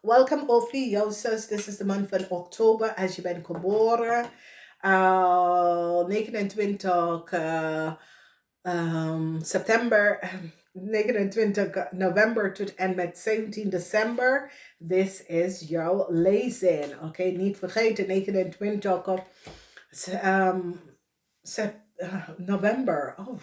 Welcome Ophuichus. This is de maand van oktober als je bent geboren. 29 september, 29 november tot en met 17 december. This is jouw Lezing. Oké, niet vergeten, 29 november. Oh,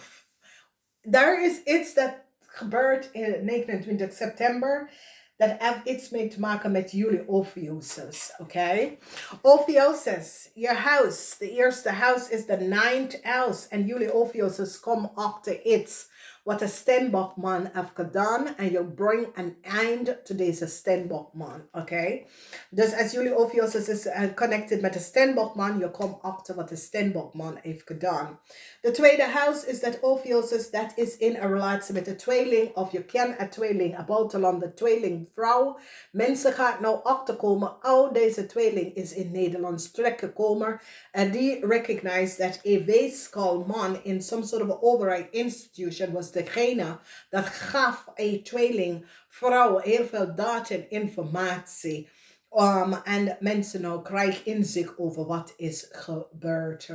daar is iets dat gebeurt in 29 september. Dat heeft iets mee te maken met jullie Ophuichus, oké? Ophuichus, je huis, de eerste huis is de ninth house. En jullie Ophuichus komen achter iets wat de Steenbokman heeft gedaan. En je brengt een eind to deze Steenbokman, oké? Dus als jullie Ophuichus is connected met de Steenbokman, je komt achter wat de Steenbokman heeft gedaan. De tweede huis is dat Ophuichus, dat is in een relatie met de tweeling, of je kent een tweeling, een buitenlandse tweelingvrouw. Mensen gaan nou achterkomen, oh, deze tweeling is in Nederlands terechtgekomen. En die recognize dat een weeskaalman in some sort of overheid institution was degene dat gaf een tweelingvrouw heel veel data en informatie. En mensen nou krijgen inzicht over wat is gebeurd.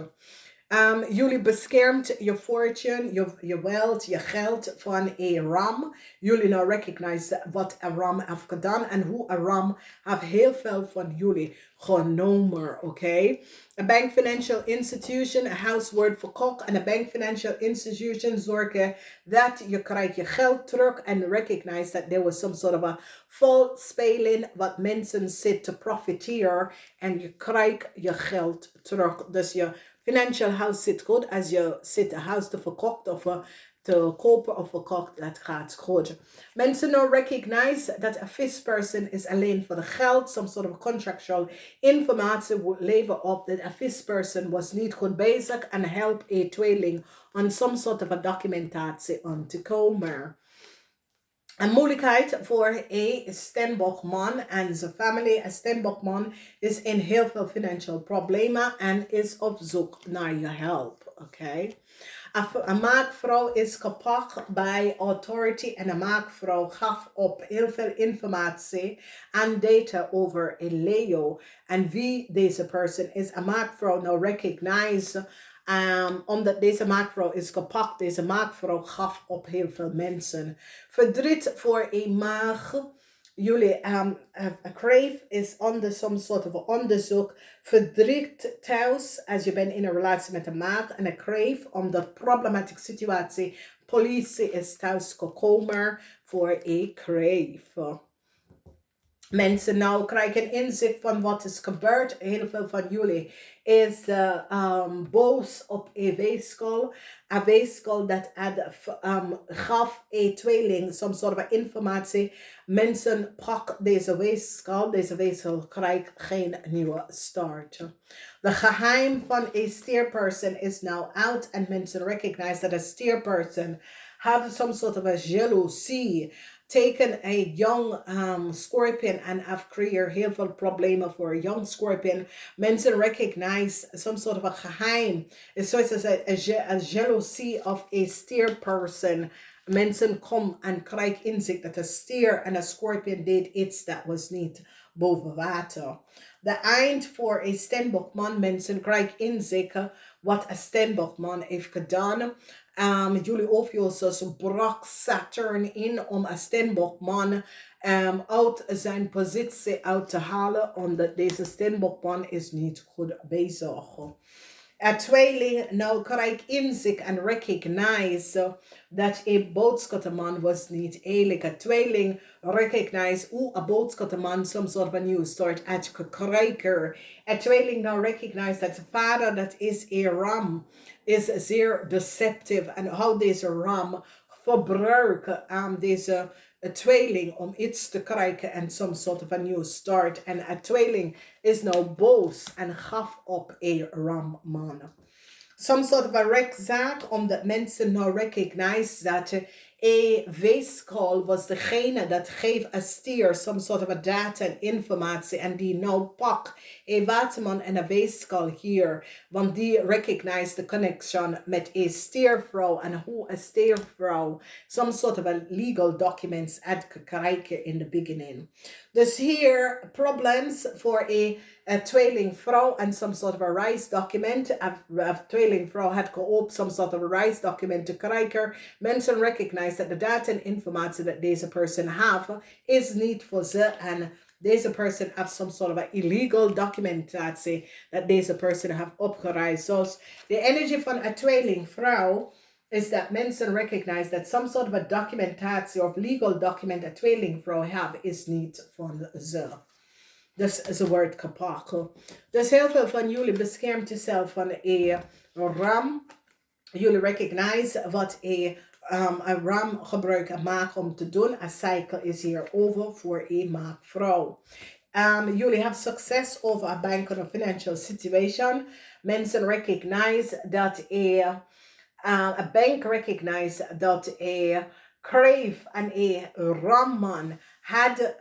Jullie beschermt je fortune, je wealth, je geld van een ram. Jullie nou recognize wat een ram heeft gedaan en hoe een ram heeft heel veel van jullie genomen, oké? Een bank financial institution, een household voor kok en een bank financial institution zorgen dat je krijgt je geld terug en recognize that there was some sort of a false speling wat mensen zitten te profiteren en je krijgt je geld terug. Dus je financial house zit goed. Als je zit een huis te verkopen of te kopen of verkocht, dat gaat goed. Mensen nou recognize dat een fish person is alleen voor de geld. Some sort of contractual informatie wordt leveren op dat een fish person was niet goed bezig en help een tweeling on some sort of a documentatie aan te komen. Een moeilijkheid voor een Steenbokman en zijn familie. Een Steenbokman is in heel veel financial problemen en is op zoek naar je hulp. Oké? Een maakvrouw is kapot bij authority en een maakvrouw gaf op heel veel informatie en data over een Leo. En wie deze persoon is, een maakvrouw nou recognize. Omdat deze maakvrouw is gepakt, deze maakvrouw gaf op heel veel mensen. Verdriet voor een maag. Jullie crave is onder some sort of onderzoek. Verdriet thuis als je bent in een relatie met een maag en een crave omdat problematische situatie. Politie is thuis gekomen voor een crave. Mensen nou krijgen inzicht van wat is gebeurd. Heel veel van jullie is boos op een weeskaal. Een weeskaal dat gaf een tweeling some sort of informatie. Mensen pak deze weeskaal. Deze weeskaal krijgt geen nieuwe start. De geheim van een steerperson is now out. En mensen recognize that a steerperson have some sort of a jealousy. Taken a young scorpion and have created heel veel problemen voor a young scorpion. Mensen recognize some sort of a geheim. It's zoals a jealousy of a steer person. Mensen komen en krijgen inzicht dat een stier en een scorpion deed iets dat was niet boven water. De eind voor een Steenbokman. Mensen krijgen inzicht wat een Steenbokman heeft gedaan. Jullie Ophuichus brak Saturn in om een Steenbokman uit zijn positie uit te halen, omdat deze Steenbokman is niet goed bezig. Een tweeling nou krijgt inzicht en recognize dat een boodschappenman was niet eerlijk. Een tweeling recognize hoe een boodschappenman some sort of a new start uit krijgen. Een tweeling nou recognize dat de vader dat is een ram is zeer deceptive en hoe deze ram verbruiken aan deze tweeling om iets te krijgen en some sort of a new start. En een tweeling is nou boos en gaf op een ramman. Some sort of a rechtszaak omdat mensen nou recognize dat A weeskal was degene dat geeft een stier some sort of a data en informatie en die nou pak een waterman en een weeskal hier, want die recognize the connection met een steervrouw en hoe een steervrouw some sort of a legal documents had krijgen in the beginning. Dus hier problems voor een tweelingvrouw en some sort of a reis document. A tweelingvrouw had gehoopt some sort of a reis document te krijgen. Mensen recognize that the data en informatie dat deze person have is niet voor ze en deze person have some sort of a illegal documentatie dat deze person have opgereisd. Dus de energie van een tweelingvrouw is that mensen recognize that some sort of a documentatie of legal document een tweelingvrouw have is niet van ze. Dus ze wordt kapot. Dus heel veel van jullie beschermt jezelf van een ram. Jullie recognize wat een ram gebruik maakt om te doen. Een cycle is hier over voor een maakvrouw. Jullie have success over a bank or a financial situation. Mensen recognize dat a bank recognize dat a crave en a ramman had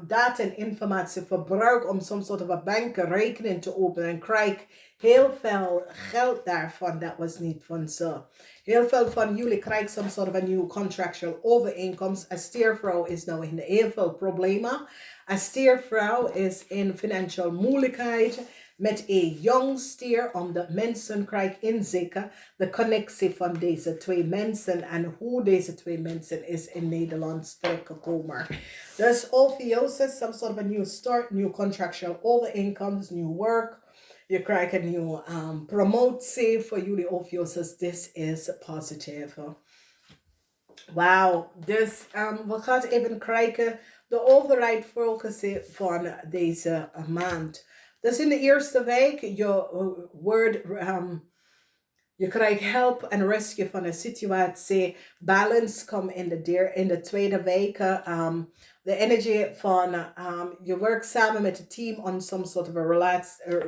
data en informatie verbruikt om some sort of a bankrekening te openen en krijg heel veel geld daarvan. Dat was niet van zo. Heel veel van jullie krijgen some sort of a new contractual overeenkomst. Een steervrouw is nou in heel veel problemen. Een steervrouw is in financial moeilijkheid met een jong stier, omdat mensen krijgen inzicht de connectie van deze twee mensen en hoe deze twee mensen is in Nederland terechtgekomen. Dus Ophuichus, some sort of a new start, new contractual overeenkomst, new work. Je krijgt een nieuwe promotie voor jullie Ophuichus. This is positive. Wauw, dus we gaan even kijken de overheid focussen van deze maand. Dus in de eerste week, je krijgt help en rescue van een situatie. Balance komt in de tweede week. De energie van je werkt samen met het team on some sort of a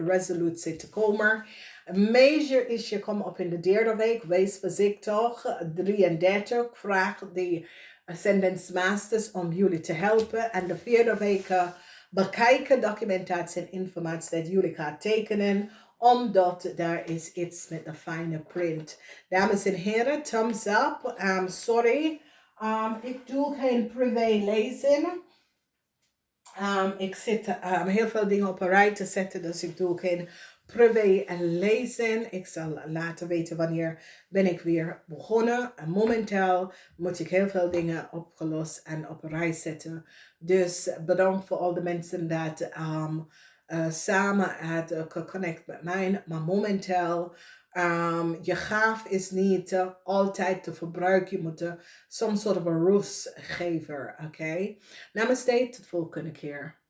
resolutie te komen. Een major issue komt op in de derde week. Wees voorzichtig. 33. Vraag de Ascendance Masters om jullie te helpen. En de vierde week bekijken documentatie en informatie dat jullie gaan tekenen. Omdat daar is iets met de fine print. Dames en heren, thumbs up. Sorry. Ik doe geen privé lezen. Ik zit heel veel dingen op een rij te zetten, dus ik doe geen privé lezen. Ik zal laten weten wanneer ben ik weer begonnen. En momenteel moet ik heel veel dingen opgelost en op een rij zetten. Dus bedankt voor al de mensen dat samen het connect met mij. Maar momenteel je gaaf is niet altijd te verbruiken. Je moet some sort of a rust geven. Oké? Namaste, tot volgende keer.